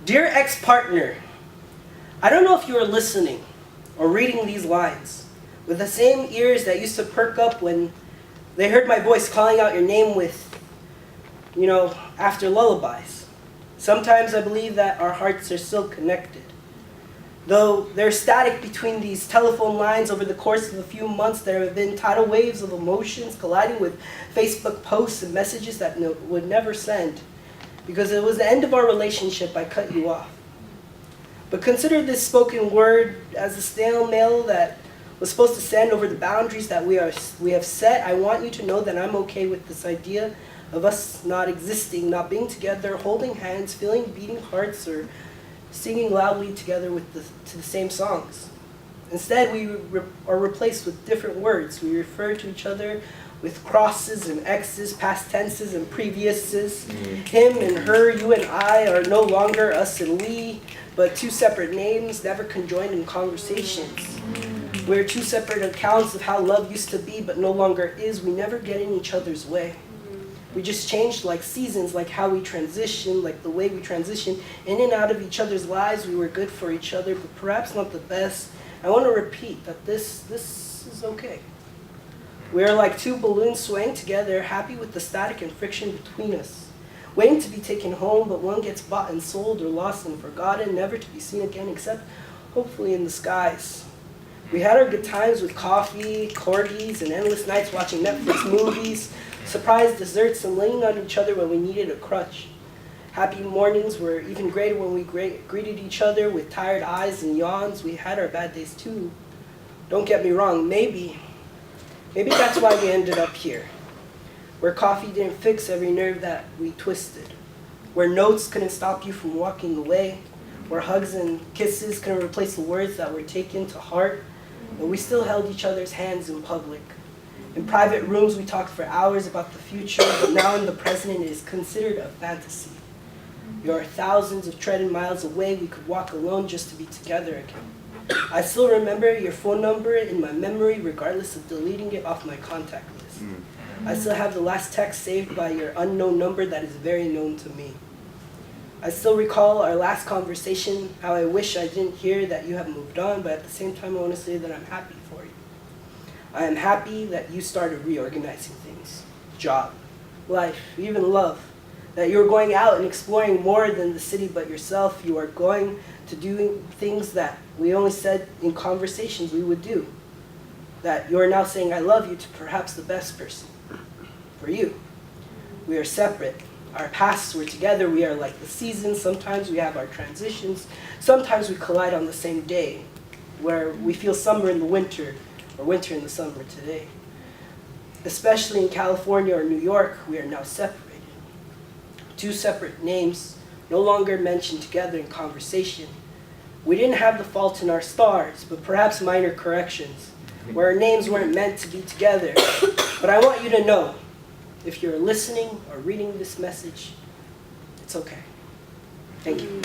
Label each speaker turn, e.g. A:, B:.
A: Dear ex-partner, I don't know if you are listening or reading these lines with the same ears that used to perk up when they heard my voice calling out your name with, after lullabies. Sometimes I believe that our hearts are still connected. Though there's static between these telephone lines over the course of a few months, there have been tidal waves of emotions colliding with Facebook posts and messages that would never send. Because it was the end of our relationship, I cut you off. But consider this spoken word as a snail mail that was supposed to send over the boundaries that we have set. I want you to know that I'm okay with this idea of us not existing, not being together, holding hands, feeling beating hearts, or singing loudly together to the same songs. Instead, we are replaced with different words. We refer to each other with crosses and X's, past tenses and previous's. Him and her, you and I are no longer us and we, but two separate names, never conjoined in conversations. We're two separate accounts of how love used to be, but no longer is. We never get in each other's way. We just changed like seasons, like how we transition, like the way we transition in and out of each other's lives. We were good for each other, but perhaps not the best. I want to repeat that this is okay. We are like two balloons swaying together, happy with the static and friction between us, waiting to be taken home, but one gets bought and sold or lost and forgotten, never to be seen again, except hopefully in the skies. We had our good times with coffee, corgis, and endless nights watching Netflix movies, surprise desserts, and leaning on each other when we needed a crutch. Happy mornings were even greater when we greeted each other with tired eyes and yawns. We had our bad days too. Don't get me wrong, maybe that's why we ended up here. Where coffee didn't fix every nerve that we twisted. Where notes couldn't stop you from walking away. Where hugs and kisses couldn't replace the words that were taken to heart. But we still held each other's hands in public. In private rooms, we talked for hours about the future, but now in the present, it is considered a fantasy. You are thousands of treaded miles away. We could walk alone just to be together again. I still remember your phone number in my memory, regardless of deleting it off my contact list. I still have the last text saved by your unknown number that is very known to me. I still recall our last conversation, how I wish I didn't hear that you have moved on, but at the same time, I want to say that I'm happy for you. I am happy that you started reorganizing things. Job, life, even love. That you're going out and exploring more than the city but yourself. You are going to do things that we only said in conversations we would do. That you're now saying I love you to perhaps the best person. For you. We are separate. Our pasts were together. We are like the seasons. Sometimes we have our transitions. Sometimes we collide on the same day. Where we feel summer in the winter. Or winter in the summer today. Especially in California or New York, we are now separated. Two separate names, no longer mentioned together in conversation. We didn't have the fault in our stars, but perhaps minor corrections, where our names weren't meant to be together. But I want you to know, if you're listening or reading this message, it's okay. Thank you.